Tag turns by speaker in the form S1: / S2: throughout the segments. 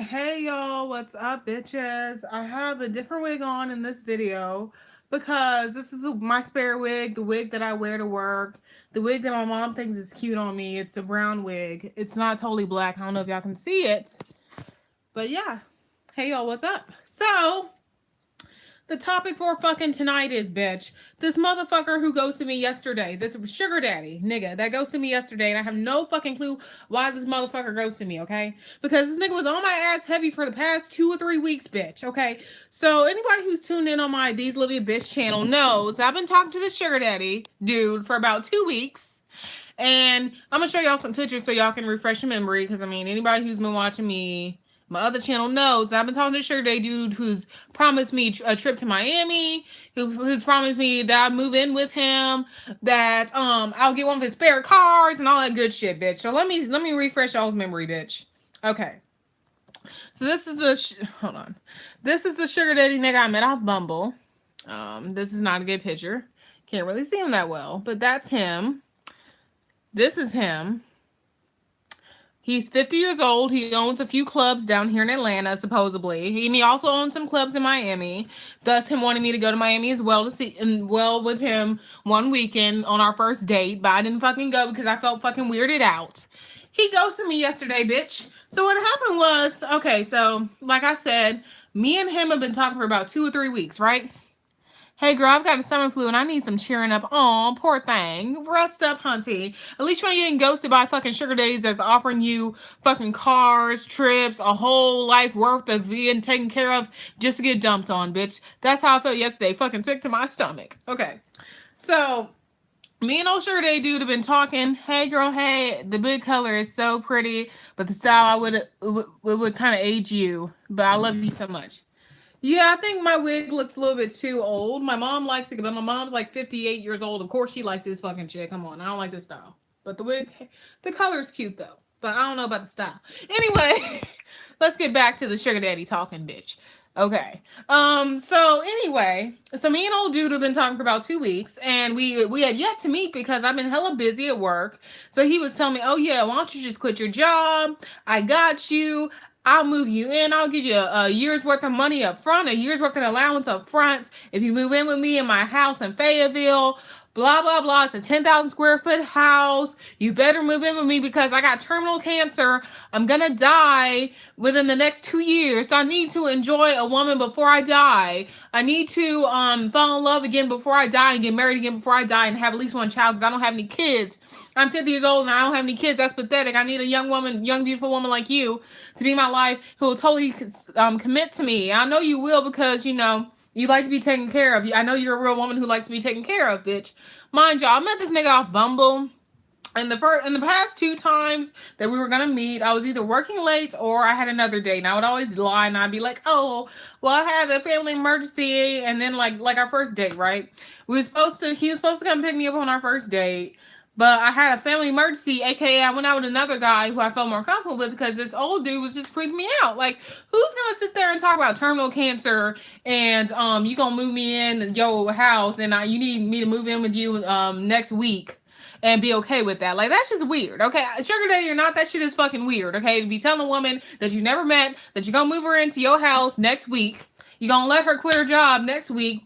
S1: Hey y'all, what's up, bitches? I have a different wig on in this video because this is my spare wig, the wig that I wear to work, the wig that my mom thinks is cute on me. It's a brown wig. It's not totally black. I don't know if y'all can see it, but yeah. Hey y'all, what's up? So, the topic for fucking tonight is, bitch, this motherfucker who ghosted me yesterday, this sugar daddy nigga that ghosted me yesterday, and I have no fucking clue why this motherfucker ghosted me, okay? Because this nigga was on my ass heavy for the past 2 or 3 weeks, bitch, okay? So anybody who's tuned in on my These Livia Bitch channel knows I've been talking to this sugar daddy dude for about 2 weeks. And I'm gonna show y'all some pictures so y'all can refresh your memory. Because I mean, anybody who's been watching me, my other channel knows I've been talking to a sugar day dude who's promised me a trip to Miami, who's promised me that I move in with him, that I'll get one of his spare cars and all that good shit, bitch. So let me refresh y'all's memory, bitch. Okay. So this is hold on. This is the sugar daddy nigga I met off Bumble. This is not a good picture. Can't really see him that well, but that's him. This is him. He's 50 years old. He owns a few clubs down here in Atlanta, supposedly. And he also owns some clubs in Miami. Thus, him wanting me to go to Miami as well to see, and well, with him one weekend on our first date. But I didn't fucking go because I felt fucking weirded out. He ghosted me yesterday, bitch. So what happened was, okay, so like I said, me and him have been talking for about 2 or 3 weeks, right? Hey girl, I've got a stomach flu and I need some cheering up. Aw, poor thing. Rest up, hunty. At least you ain't getting ghosted by fucking sugar daddies that's offering you fucking cars, trips, a whole life worth of being taken care of just to get dumped on, bitch. That's how I felt yesterday. Fucking sick to my stomach. Okay. So me and old sugar daddy dude have been talking. Hey girl, hey, the big color is so pretty, but the style would kind of age you. But I love you so much. Yeah, I think my wig looks a little bit too old. My mom likes it, but my mom's like 58 years old. Of course, she likes this fucking shit. Come on, I don't like this style. But the wig, the color's cute though. But I don't know about the style. Anyway, let's get back to the sugar daddy talking, bitch. Okay. So anyway, so me and old dude have been talking for about 2 weeks, and we had yet to meet because I've been hella busy at work. So he was telling me, "Oh yeah, why don't you just quit your job? I got you. I'll move you in. I'll give you a year's worth of money up front, a year's worth of allowance up front if you move in with me in my house in Fayetteville. Blah, blah, blah. It's a 10,000 square foot house. You better move in with me because I got terminal cancer. I'm going to die within the next 2 years. So I need to enjoy a woman before I die. I need to fall in love again before I die and get married again before I die and have at least one child because I don't have any kids. I'm 50 years old and I don't have any kids. That's pathetic. I need a young woman, young, beautiful woman like you to be my life who will totally commit to me. I know you will because, you know, you like to be taken care of. I know you're a real woman who likes to be taken care of, bitch. Mind y'all, I met this nigga off Bumble. And in the past 2 times that we were gonna meet, I was either working late or I had another date. And I would always lie and I'd be like, "Oh, well, I had a family emergency." And then like our first date, right? He was supposed to come pick me up on our first date. But I had a family emergency, aka I went out with another guy who I felt more comfortable with because this old dude was just freaking me out. Like, who's gonna sit there and talk about terminal cancer and you gonna move me in your house and you need me to move in with you next week and be okay with that? Like, that's just weird. Okay, sugar daddy or not, that shit is fucking weird. Okay, to be telling a woman that you never met that you're gonna move her into your house next week, you're gonna let her quit her job next week,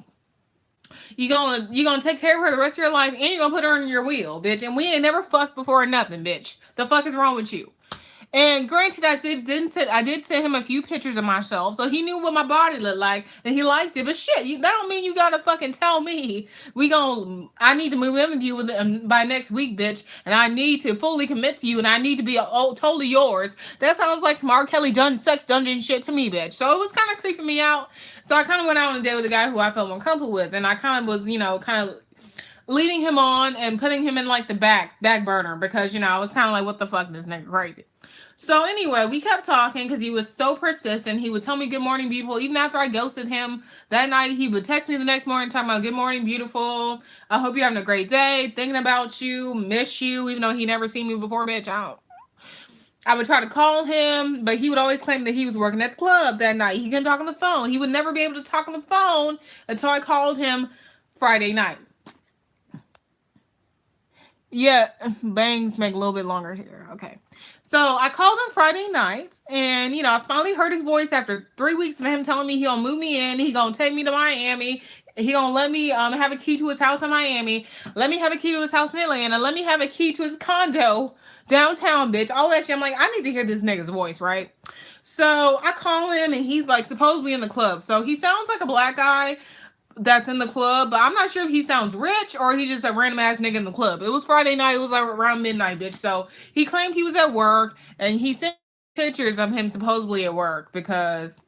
S1: you gonna take care of her the rest of your life, and you're gonna put her in your wheel, bitch. And we ain't never fucked before or nothing, bitch. The fuck is wrong with you? And granted, I did send him a few pictures of myself, so he knew what my body looked like, and he liked it. But shit, that don't mean you gotta fucking tell me I need to move in with you by next week, bitch, and I need to fully commit to you, and I need to be totally yours. That sounds like some R. Kelly sex dungeon shit to me, bitch. So it was kind of creeping me out. So I kind of went out on a date with a guy who I felt more comfortable with, and I kind of was, kind of leading him on and putting him in like the back burner because I was kind of like, what the fuck, this nigga crazy. So anyway, we kept talking because he was so persistent. He would tell me good morning, beautiful. Even after I ghosted him that night, he would text me the next morning talking about good morning, beautiful. I hope you're having a great day. Thinking about you, miss you, even though he never seen me before, bitch. I would try to call him, but he would always claim that he was working at the club that night. He couldn't talk on the phone. He would never be able to talk on the phone until I called him Friday night. Yeah, bangs make a little bit longer here. Okay. So I called him Friday night, and I finally heard his voice after 3 weeks of him telling me he gonna move me in, he gonna take me to Miami, he gonna let me have a key to his house in Miami, let me have a key to his house in Atlanta, let me have a key to his condo downtown, bitch. All that shit. I'm like, I need to hear this nigga's voice, right? So I call him, and he's like supposedly in the club. So he sounds like a black guy that's in the club, but I'm not sure if he sounds rich or he's just a random ass nigga in the club. It was Friday night, it was like around midnight, bitch. So he claimed he was at work, and he sent pictures of him supposedly at work because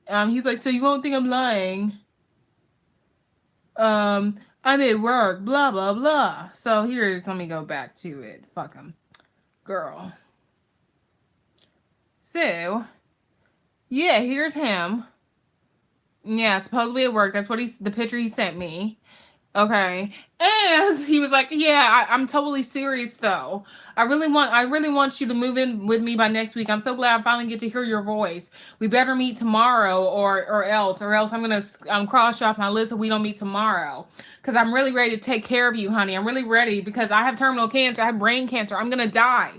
S1: he's like, so you won't think I'm lying. I'm at work, blah blah blah. So here's, let me go back to it. Fuck him. Girl. So yeah, here's him. Yeah, supposedly at work. That's what the picture he sent me. Okay. And he was like, yeah, I'm totally serious though. I really want you to move in with me by next week. I'm so glad I finally get to hear your voice. We better meet tomorrow or else I'm going to cross you off my list if we don't meet tomorrow. Cuz I'm really ready to take care of you, honey. I'm really ready because I have terminal cancer. I have brain cancer. I'm going to die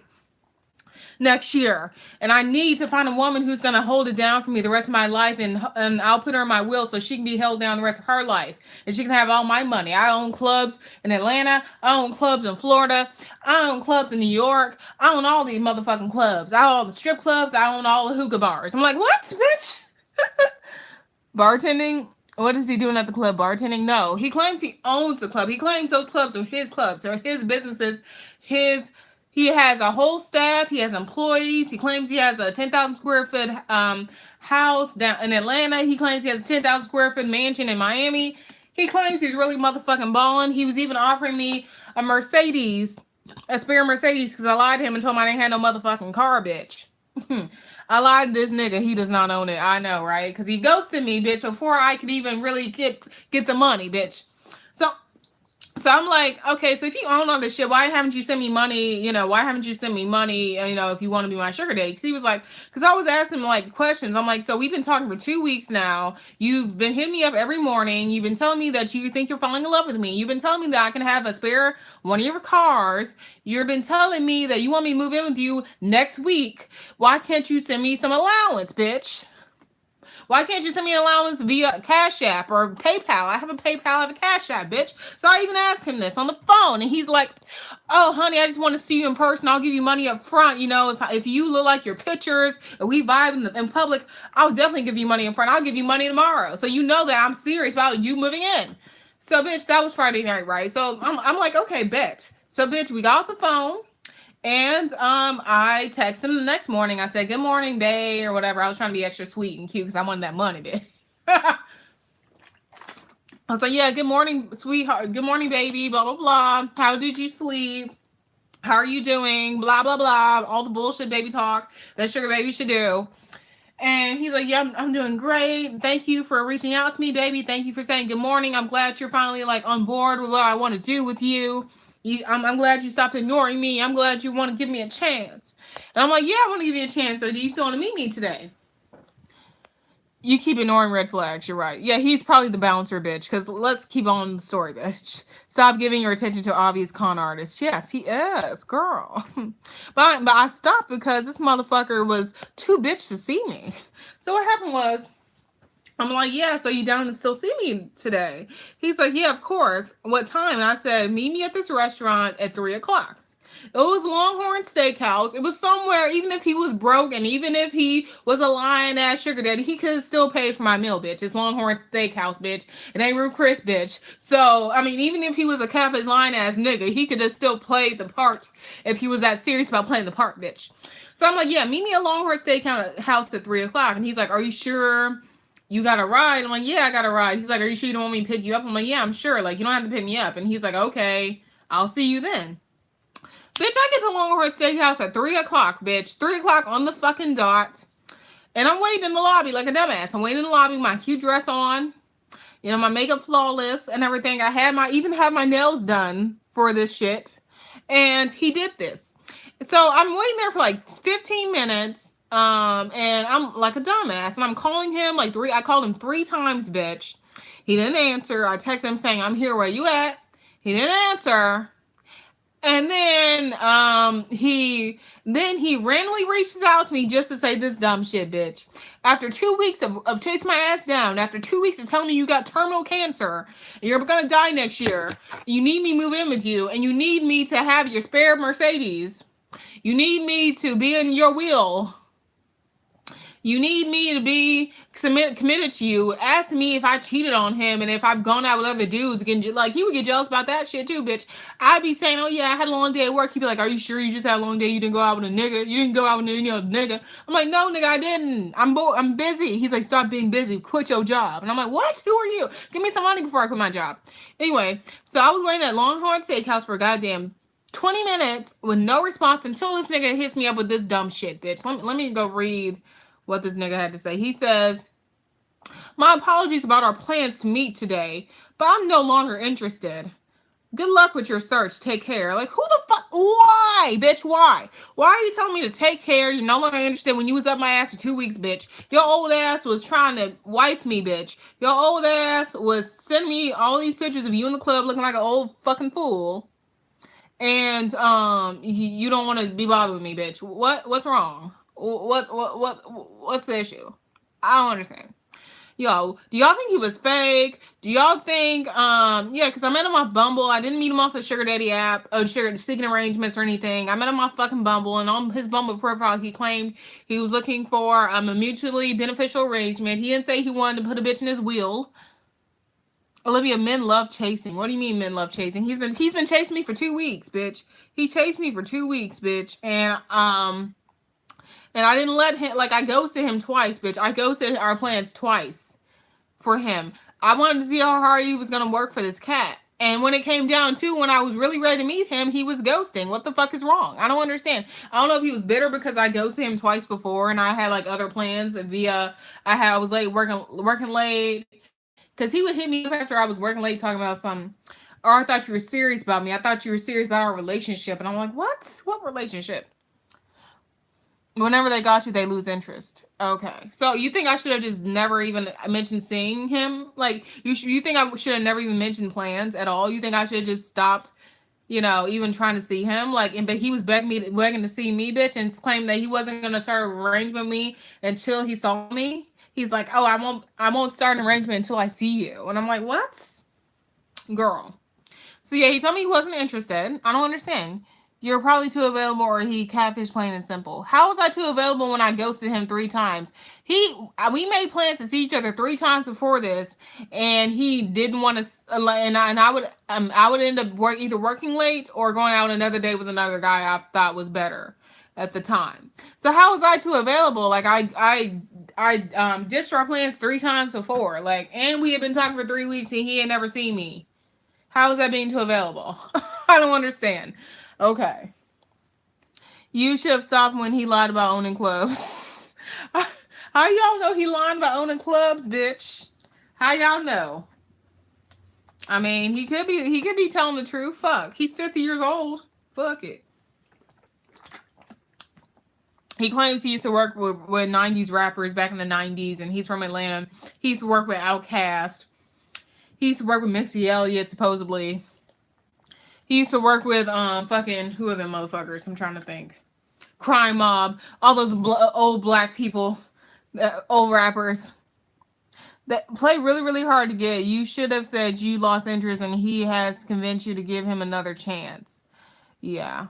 S1: next year, and I need to find a woman who's going to hold it down for me the rest of my life, and I'll put her in my will so she can be held down the rest of her life, and she can have all my money. I own clubs in Atlanta, I own clubs in Florida, I own clubs in New York, I own all these motherfucking clubs, I own all the strip clubs, I own all the hookah bars. I'm like, what, bitch? Bartending? What is he doing at the club? Bartending? No. He claims he owns the club. He claims those clubs are his clubs. They're his businesses. He has a whole staff. He has employees. He claims he has a 10,000 square foot house down in Atlanta. He claims he has a 10,000 square foot mansion in Miami. He claims he's really motherfucking balling. He was even offering me a Mercedes, a spare Mercedes, because I lied to him and told him I didn't have no motherfucking car, bitch. I lied to this nigga. He does not own it. I know, right? Because he ghosted me, bitch, before I could even really get the money, bitch. So I'm like, okay, so if you own all this shit, why haven't you sent me money? Why haven't you sent me money, if you want to be my sugar daddy? Because he was like, because I was asking him like questions. I'm like, so we've been talking for 2 weeks now. You've been hitting me up every morning. You've been telling me that you think you're falling in love with me. You've been telling me that I can have a spare one of your cars. You've been telling me that you want me to move in with you next week. Why can't you send me some allowance, bitch? Why can't you send me an allowance via Cash App or PayPal? I have a PayPal, I have a Cash App, bitch. So I even asked him this on the phone, and he's like, oh, honey, I just want to see you in person. I'll give you money up front. If you look like your pictures and we vibe in public, I'll definitely give you money in front. I'll give you money tomorrow. So you know that I'm serious about you moving in. So, bitch, that was Friday night, right? So I'm like, okay, bet. So, bitch, we got off the phone. And I texted him the next morning. I said, good morning, babe, or whatever. I was trying to be extra sweet and cute because I wanted that money, bitch. I was like, yeah, good morning, sweetheart. Good morning, baby, blah, blah, blah. How did you sleep? How are you doing? Blah, blah, blah. All the bullshit baby talk that sugar baby should do. And he's like, yeah, I'm doing great. Thank you for reaching out to me, baby. Thank you for saying good morning. I'm glad you're finally like on board with what I want to do with you. I'm glad you stopped ignoring me. I'm glad you want to give me a chance. And I'm like, yeah, I want to give you a chance. So do you still want to meet me today? You keep ignoring red flags. You're right. Yeah, he's probably the bouncer, bitch. Because let's keep on the story, bitch. Stop giving your attention to obvious con artists. Yes, he is, girl. But I stopped because this motherfucker was too bitch to see me. So what happened was, I'm like, yeah, so you down to still see me today? He's like, yeah, of course. What time? And I said, meet me at this restaurant at 3:00. It was Longhorn Steakhouse. It was somewhere, even if he was broke and even if he was a lying ass sugar daddy, he could still pay for my meal, bitch. It's Longhorn Steakhouse, bitch. It ain't Ruth Chris, bitch. So, I mean, even if he was a Catholic lying ass nigga, he could have still played the part if he was that serious about playing the part, bitch. So I'm like, yeah, meet me at Longhorn Steakhouse at 3:00. And he's like, are you sure you got a ride? I'm like, yeah, I got a ride. He's like, are you sure you don't want me to pick you up? I'm like, yeah, I'm sure. Like, you don't have to pick me up. And he's like, okay, I'll see you then. Bitch, I get to Longhorn Steakhouse at 3:00, bitch. 3:00 on the fucking dot. And I'm waiting in the lobby like a dumbass. I'm waiting in the lobby with my cute dress on. My makeup flawless and everything. Even had my nails done for this shit. And he did this. So I'm waiting there for like 15 minutes. And I'm like a dumbass. And I'm calling him I called him 3 times, bitch. He didn't answer. I texted him saying, I'm here, where you at? He didn't answer. And then he randomly reaches out to me just to say this dumb shit, bitch. After 2 weeks of chasing my ass down, after 2 weeks of telling me you got terminal cancer, and you're gonna die next year, you need me to move in with you, and you need me to have your spare Mercedes. You need me to be in your will. You need me to be committed to you. Ask me if I cheated on him and if I've gone out with other dudes. Again, like, he would get jealous about that shit too, bitch. I'd be saying, oh yeah, I had a long day at work. He'd be like, are you sure you just had a long day? You didn't go out with a nigga? You didn't go out with a nigga? I'm like, no, nigga, I didn't. I'm busy. He's like, stop being busy. Quit your job. And I'm like, what? Who are you? Give me some money before I quit my job. Anyway, so I was waiting at Longhorn Steakhouse for a goddamn 20 minutes with no response until this nigga hits me up with this dumb shit, bitch. Let me go read what this nigga had to say. He says, my apologies about our plans to meet today, but I'm no longer interested. Good luck with your search. Take care. Like, who the fuck? Why, bitch? Why? Why are you telling me to take care? You're no longer interested when you was up my ass for 2 weeks, bitch. Your old ass was trying to wipe me, bitch. Your old ass was sending me all these pictures of you in the club looking like an old fucking fool. And you don't want to be bothered with me, bitch. What's wrong? What's the issue? I don't understand. Yo, do y'all think he was fake? Do y'all think yeah, because I met him off Bumble. I didn't meet him off the Sugar Daddy app, Sugar Seeking Arrangements or anything. I met him off fucking Bumble, and on his Bumble profile he claimed he was looking for a mutually beneficial arrangement. He didn't say he wanted to put a bitch in his wheel. Olivia, men love chasing. What do you mean men love chasing? He's been chasing me for 2 weeks, bitch. He chased me for 2 weeks, bitch. And I didn't let him, like, I ghosted him twice, bitch. I ghosted our plans twice for him. I wanted to see how hard he was gonna work for this cat. And when it came down to when I was really ready to meet him, he was ghosting. What the fuck is wrong? I don't understand. I don't know if he was bitter because I ghosted him twice before and I had like other plans I was late working late. Because he would hit me up after I was working late talking about something. Or I thought you were serious about me. I thought you were serious about our relationship. And I'm like, what? What relationship? Whenever they got you, they lose interest. Okay. So you think I should have just never even mentioned seeing him? Like, you think I should have never even mentioned plans at all? You think I should have just stopped, even trying to see him? Like, but he was begging to see me, bitch, and claimed that he wasn't going to start an arrangement with me until he saw me. He's like, oh, I won't start an arrangement until I see you. And I'm like, what? Girl. So yeah, he told me he wasn't interested. I don't understand. You're probably too available, or he catfish, plain and simple. How was I too available when I ghosted him 3 times? We made plans to see each other 3 times before this, and he didn't want to. And I would end up either working late or going out another day with another guy I thought was better at the time. So how was I too available? Like, I ditched our plans 3 times before. Like, and we had been talking for 3 weeks and he had never seen me. How is that being too available? I don't understand. Okay. You should have stopped when he lied about owning clubs. How y'all know he lied about owning clubs, bitch? How y'all know? I mean, he could be telling the truth. Fuck. He's 50 years old. Fuck it. He claims he used to work with 90s rappers back in the 90s, and he's from Atlanta. He used to work with Outkast. He used to work with Missy Elliott, supposedly. He used to work with fucking, who are them motherfuckers? I'm trying to think. Crime Mob. All those old black people, old rappers that play really, really hard to get. You should have said you lost interest and he has convinced you to give him another chance. Yeah.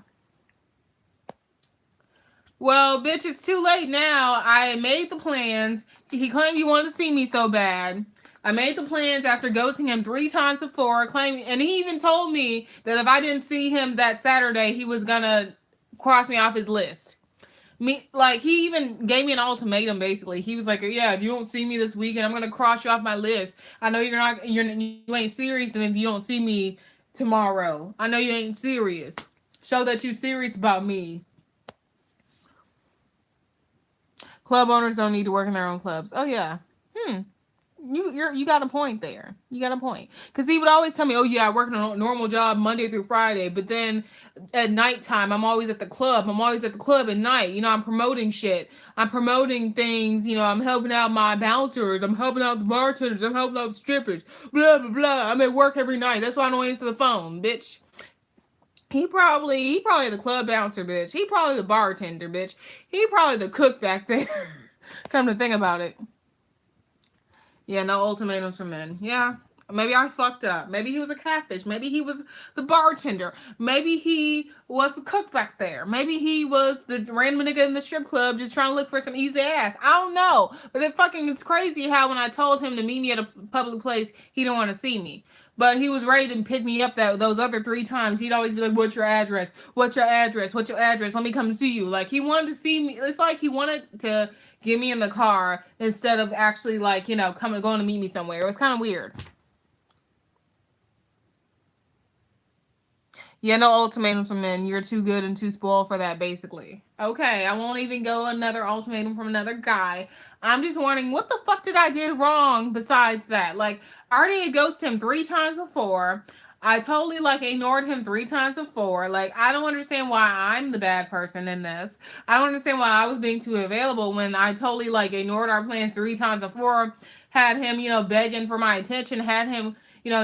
S1: Well, bitch, it's too late now. I made the plans. He claimed he wanted to see me so bad. I made the plans after ghosting him 3 times before, and he even told me that if I didn't see him that Saturday, he was gonna cross me off his list. He even gave me an ultimatum. Basically, he was like, "Yeah, if you don't see me this weekend, I'm gonna cross you off my list. I know you ain't serious, and if you don't see me tomorrow, I know you ain't serious. Show that you serious about me." Club owners don't need to work in their own clubs. Oh yeah. You got a point there. You got a point. Because he would always tell me, oh yeah, I work a normal job Monday through Friday, but then at nighttime, I'm always at the club. I'm always at the club at night. I'm promoting shit. I'm promoting things. I'm helping out my bouncers. I'm helping out the bartenders. I'm helping out the strippers. Blah, blah, blah. I'm at work every night. That's why I don't answer the phone, bitch. He probably the club bouncer, bitch. He probably the bartender, bitch. He probably the cook back there. Come to think about it. Yeah, no ultimatums for men. Yeah. Maybe I fucked up. Maybe he was a catfish. Maybe he was the bartender. Maybe he was the cook back there. Maybe he was the random nigga in the strip club just trying to look for some easy ass. I don't know. But it fucking is crazy how when I told him to meet me at a public place, he didn't want to see me. But he was ready to pick me up those other 3 times. He'd always be like, "What's your address? What's your address? What's your address? Let me come see you." Like he wanted to see me. It's like he wanted to get me in the car instead of actually like coming going to meet me somewhere. It was kind of weird. Yeah, no ultimatums from men. You're too good and too spoiled for that, basically. Okay, I won't even go another ultimatum from another guy. I'm just wondering, what the fuck did I did wrong besides that? Like, I already ghosted him 3 times before. I totally, like, ignored him 3 times before. Like, I don't understand why I'm the bad person in this. I don't understand why I was being too available when I totally, like, ignored our plans 3 times before. Had him, begging for my attention. Had him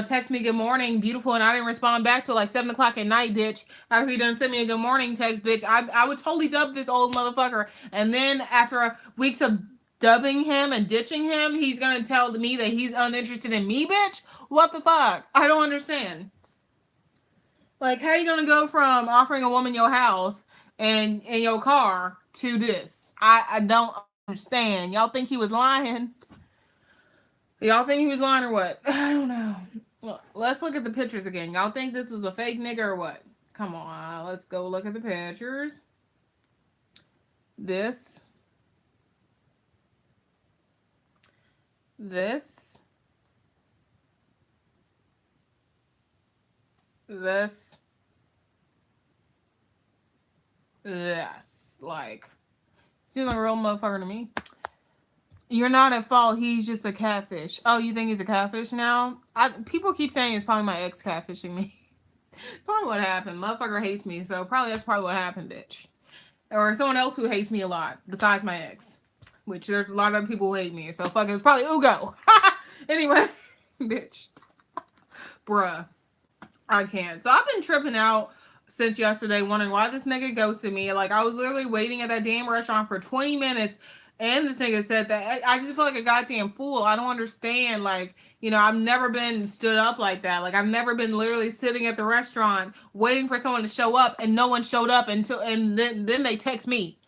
S1: text me good morning, beautiful, and I didn't respond back till like 7 o'clock at night, bitch. After he done sent me a good morning text, bitch, I would totally dub this old motherfucker. And then after weeks of dubbing him and ditching him, he's gonna tell me that he's uninterested in me, bitch. What the fuck? I don't understand. Like, how you gonna go from offering a woman your house and in your car to this? I don't understand. Y'all think he was lying? Y'all think he was lying or what? I don't know. Let's look at the pictures again. Y'all think this was a fake nigga or what? Come on, let's go look at the pictures. This. This. This. This. Like, seems like a real motherfucker to me. You're not at fault. He's just a catfish. Oh, you think he's a catfish now? People keep saying it's probably my ex catfishing me. Probably what happened. Motherfucker hates me, so that's probably what happened, bitch. Or someone else who hates me a lot besides my ex. Which there's a lot of people who hate me, so fuck it was probably Ugo. Anyway, bitch. Bruh. I can't. So I've been tripping out since yesterday, wondering why this nigga ghosted me. Like, I was literally waiting at that damn restaurant for 20 minutes. And this nigga said that. I just feel like a goddamn fool. I don't understand. Like, I've never been stood up like that. Like, I've never been literally sitting at the restaurant waiting for someone to show up and no one showed up and then they text me.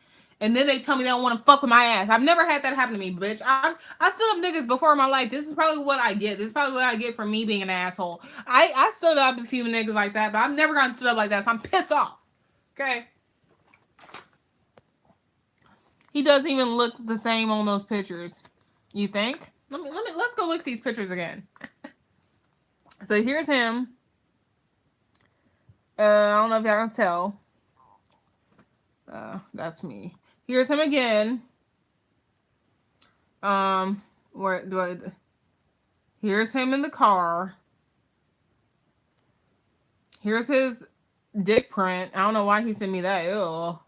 S1: And then they tell me they don't want to fuck with my ass. I've never had that happen to me, bitch. I stood up niggas before in my life. This is probably what I get. This is probably what I get from me being an asshole. I stood up a few niggas like that, but I've never gotten stood up like that, so I'm pissed off. Okay? He doesn't even look the same on those pictures. You think? Let's go look at these pictures again. So here's him. I don't know if y'all can tell. That's me. Here's him again. Where do I? Here's him in the car. Here's his dick print. I don't know why he sent me that. Ew.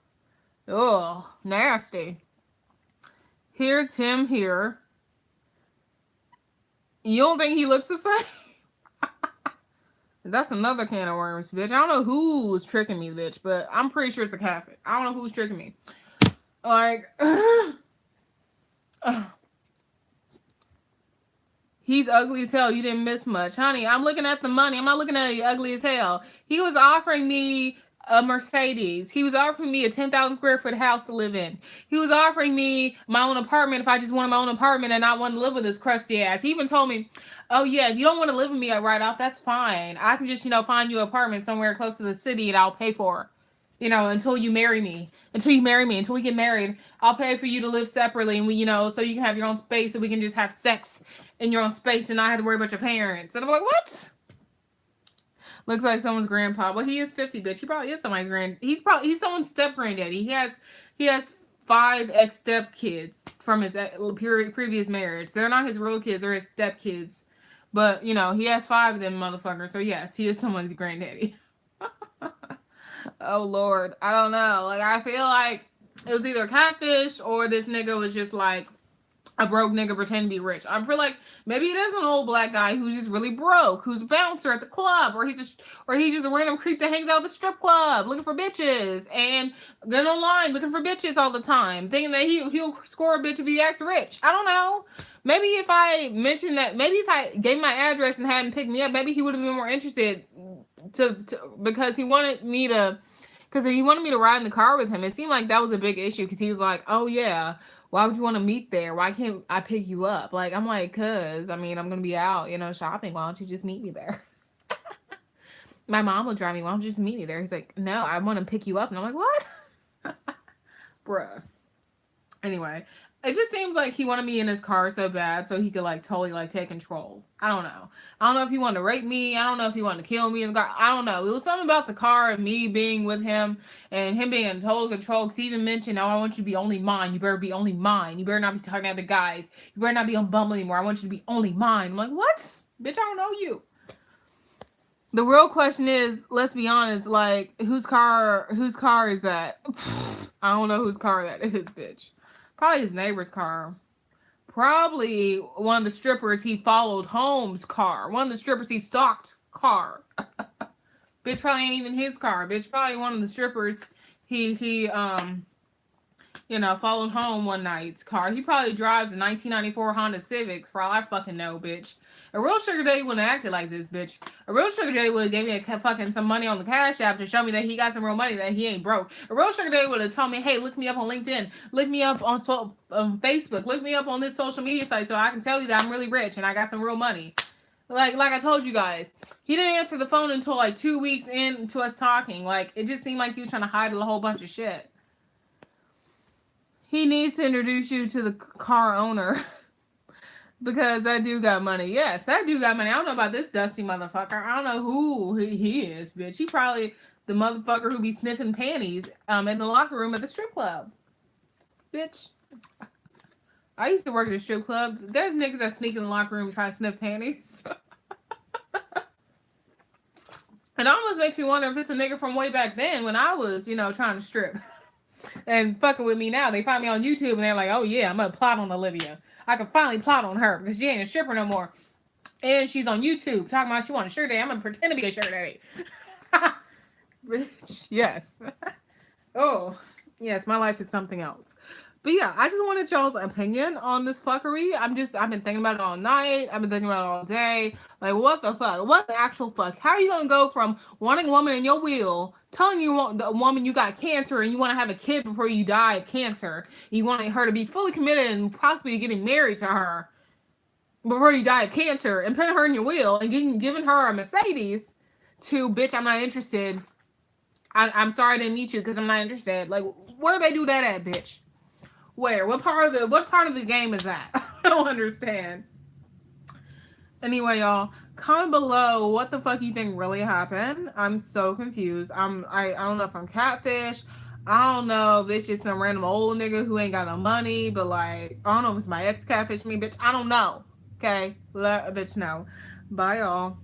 S1: Ugh, nasty. Here's him here. You don't think he looks the same? That's another can of worms, bitch. I don't know who's tricking me, bitch, but I'm pretty sure it's a catfish. I don't know who's tricking me. Like, he's ugly as hell. You didn't miss much. Honey, I'm looking at the money. I'm not looking at you ugly as hell. He was offering me a Mercedes. He was offering me a 10,000 square foot house to live in. He was offering me my own apartment if I just wanted my own apartment and not want to live with this crusty ass. He even told me, oh yeah, if you don't want to live with me right off, that's fine. I can just, find you an apartment somewhere close to the city and I'll pay for it. Until you marry me. Until we get married, I'll pay for you to live separately and we, so you can have your own space so we can just have sex in your own space and not have to worry about your parents. And I'm like, what? Looks like someone's grandpa. Well, he is 50, bitch. He probably is somebody's he's someone's step granddaddy. He has 5 ex-step kids from his previous marriage. They're not his real kids, they're his step kids. But, he has 5 of them motherfuckers. So yes, he is someone's granddaddy. Oh Lord. I don't know. Like, I feel like it was either catfish or this nigga was just like a broke nigga pretend to be rich. I feel like maybe it is an old black guy who's just really broke, who's a bouncer at the club, or he's just a random creep that hangs out at the strip club looking for bitches and going online looking for bitches all the time, thinking that he'll score a bitch if he acts rich. I don't know. Maybe if I mentioned that, maybe if I gave my address and hadn't picked me up, maybe he would have been more interested to because he wanted me to. Because he wanted me to ride in the car with him. It seemed like that was a big issue because he was like, oh, yeah, why would you want to meet there? Why can't I pick you up? Like, I'm like, because, I mean, I'm going to be out, shopping. Why don't you just meet me there? My mom will drive me. Why don't you just meet me there? He's like, no, I want to pick you up. And I'm like, what? Bruh. Anyway, it just seems like he wanted me in his car so bad so he could like totally like take control. I don't know. I don't know if he wanted to rape me. I don't know if he wanted to kill me in the car. I don't know. It was something about the car and me being with him and him being in total control. Because he even mentioned, oh, I want you to be only mine. You better be only mine. You better not be talking to other guys. You better not be on Bumble anymore. I want you to be only mine. I'm like, what? Bitch, I don't know you. The real question is, let's be honest, like, whose car is that? I don't know whose car that is, bitch. Probably his neighbor's car. Probably one of the strippers he followed home's car. One of the strippers he stalked car. Bitch probably ain't even his car. Bitch probably one of the strippers he followed home one night's car. He probably drives a 1994 Honda Civic for all I fucking know, bitch. A real sugar daddy wouldn't have acted like this, bitch. A real sugar daddy would have gave me fucking some money on the Cash App to show me that he got some real money, that he ain't broke. A real sugar daddy would have told me, hey, look me up on LinkedIn, look me up on Facebook, look me up on this social media site so I can tell you that I'm really rich and I got some real money. Like I told you guys, he didn't answer the phone until like 2 weeks into us talking. Like, it just seemed like he was trying to hide a whole bunch of shit. He needs to introduce you to the car owner. Because that dude got money. Yes, that dude got money. I don't know about this dusty motherfucker. I don't know who he is, bitch. He probably the motherfucker who be sniffing panties in the locker room at the strip club. Bitch. I used to work at a strip club. There's niggas that sneak in the locker room trying to sniff panties. It almost makes me wonder if it's a nigga from way back then when I was, trying to strip. And fucking with me now. They find me on YouTube and they're like, oh yeah, I'm gonna plot on Olivia. I can finally plot on her because she ain't a stripper no more. And she's on YouTube talking about she wants a sugar daddy. I'm going to pretend to be a sugar daddy. Bitch, yes. Oh, yes, my life is something else. But yeah, I just wanted y'all's opinion on this fuckery. I've been thinking about it all night. I've been thinking about it all day. Like, what the fuck? What the actual fuck? How are you going to go from wanting a woman in your will, telling you want the woman you got cancer and you want to have a kid before you die of cancer, you want her to be fully committed and possibly getting married to her before you die of cancer, and putting her in your will and giving her a Mercedes, to, bitch, I'm not interested. I'm sorry I didn't meet you because I'm not interested. Like, where do they do that at, bitch? Where? What part of the game is that? I don't understand. Anyway, y'all, comment below what the fuck you think really happened. I'm so confused. I don't know if I'm catfish. I don't know if it's just some random old nigga who ain't got no money, but like, I don't know if it's my ex catfish me, bitch. I don't know. Okay? Let a bitch know. Bye, y'all.